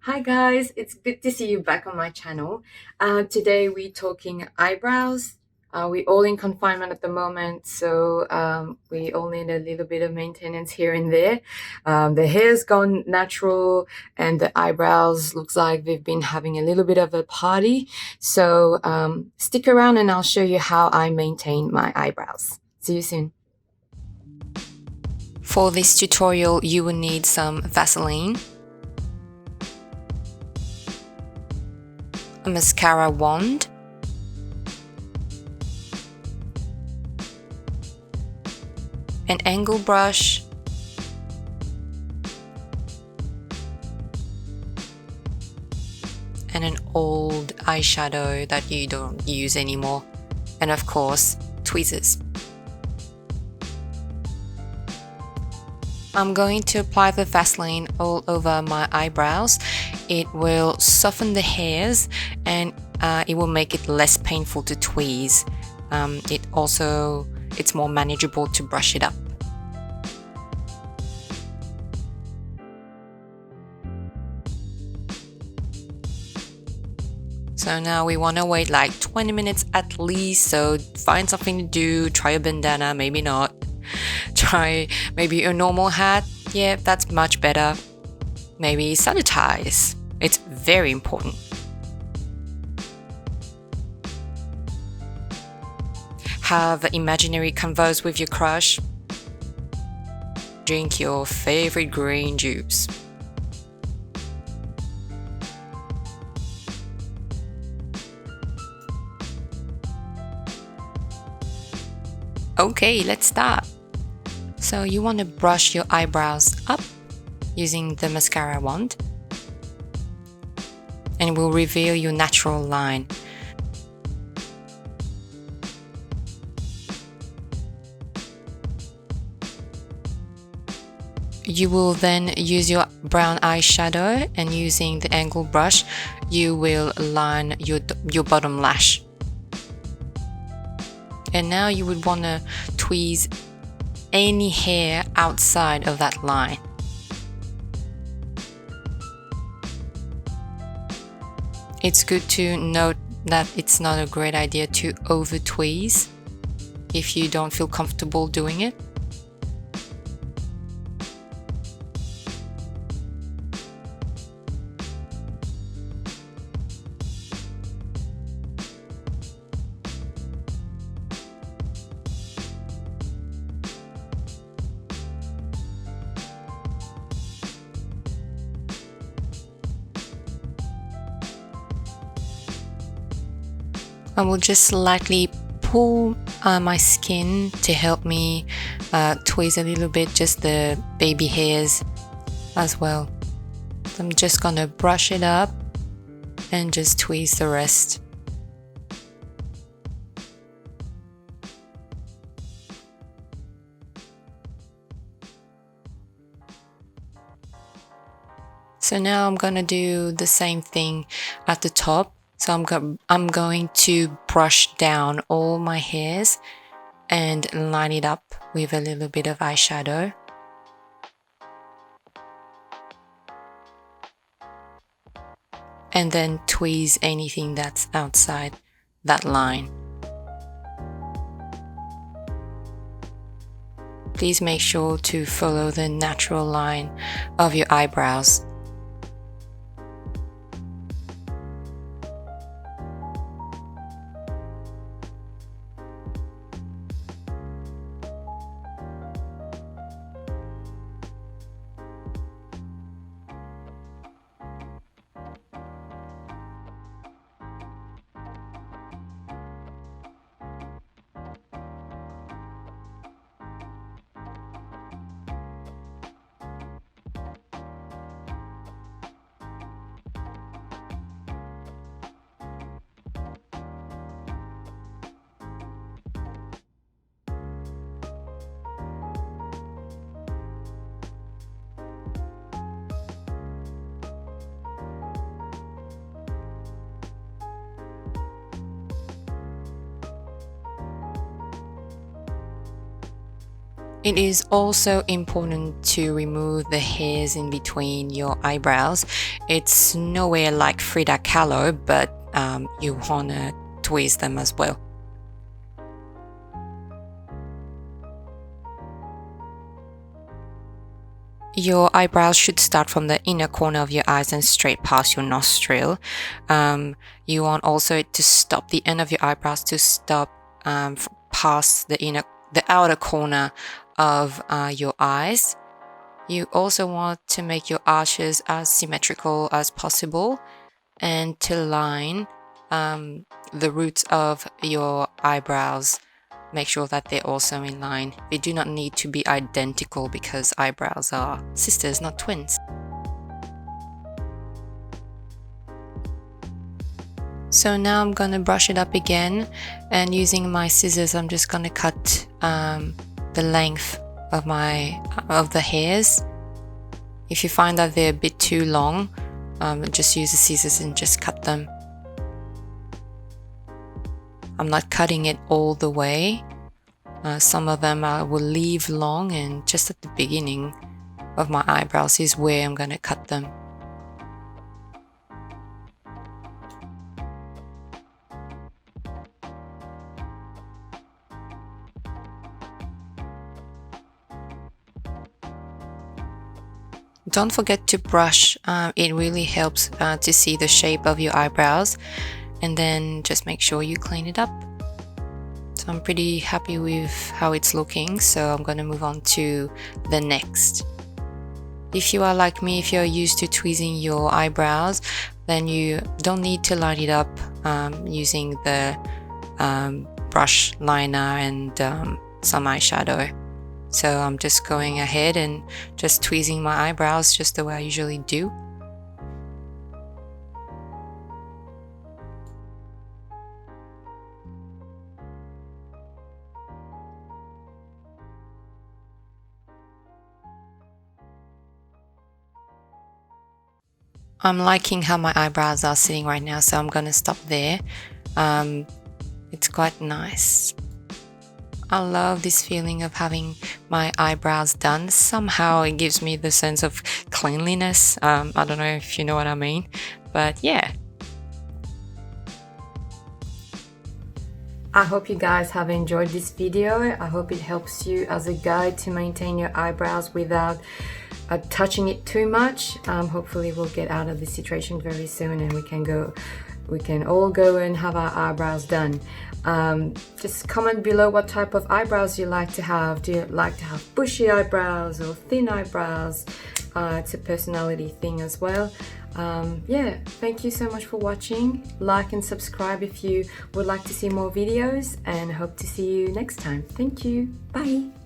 Hi guys, it's good to see you back on my channel. Today we're talking eyebrows. We're all in confinement at the moment, so we all need a little bit of maintenance here and there. The hair's gone natural and the eyebrows looks like they've been having a little bit of a party. So stick around and I'll show you how I maintain my eyebrows. See you soon. For this tutorial, you will need some Vaseline, a mascara wand, an angle brush, and an old eyeshadow that you don't use anymore, and of course, tweezers. I'm going to apply the Vaseline all over my eyebrows. It will soften the hairs and it will make it less painful to tweeze. It's more manageable to brush it up. So now we want to wait like 20 minutes at least, so find something to do, try a bandana, maybe not. Try maybe a normal hat, yeah, that's much better. Maybe sanitize, it's very important. Have imaginary converse with your crush. Drink your favorite green juice. Okay, let's start. So you want to brush your eyebrows up using the mascara wand, and it will reveal your natural line. You will then use your brown eyeshadow, and using the angle brush, you will line your bottom lash. And now you would want to tweeze any hair outside of that line. It's good to note that it's not a great idea to over tweeze if you don't feel comfortable doing it. I will just slightly pull my skin to help me tweeze a little bit, just the baby hairs as well. So I'm just gonna brush it up and just tweeze the rest. So now I'm gonna do the same thing at the top. So I'm going to brush down all my hairs and line it up with a little bit of eyeshadow. And then tweeze anything that's outside that line. Please make sure to follow the natural line of your eyebrows. It is also important to remove the hairs in between your eyebrows. It's nowhere like Frida Kahlo, but you want to tweeze them as well. Your eyebrows should start from the inner corner of your eyes and straight past your nostril. You want also it to stop, the end of your eyebrows to stop past the outer corner of your eyes. You also want to make your arches as symmetrical as possible and to line the roots of your eyebrows. Make sure that they're also in line. They do not need to be identical because eyebrows are sisters, not twins. So now I'm gonna brush it up again, and using my scissors I'm just gonna cut the length of the hairs. If you find that they're a bit too long, just use the scissors and just cut them. I'm not cutting it all the way. Some of them I will leave long, and just at the beginning of my eyebrows is where I'm going to cut them. Don't forget to brush. It really helps to see the shape of your eyebrows, and then just make sure you clean it up. So I'm pretty happy with how it's looking, so I'm going to move on to the next. If you are like me, if you're used to tweezing your eyebrows, then you don't need to line it up using the brush liner and some eyeshadow. So I'm just going ahead and just tweezing my eyebrows just the way I usually do. I'm liking how my eyebrows are sitting right now, so I'm going to stop there. It's quite nice. I love this feeling of having my eyebrows done. Somehow it gives me the sense of cleanliness. I don't know if you know what I mean, but yeah. I hope you guys have enjoyed this video. I hope it helps you as a guide to maintain your eyebrows without touching it too much. Hopefully we'll get out of this situation very soon, and we can all go and have our eyebrows done. Just comment below what type of eyebrows you like to have. Do you like to have bushy eyebrows or thin eyebrows? It's a personality thing as well. Yeah, thank you so much for watching. Like and subscribe if you would like to see more videos, and hope to see you next time. Thank you. Bye.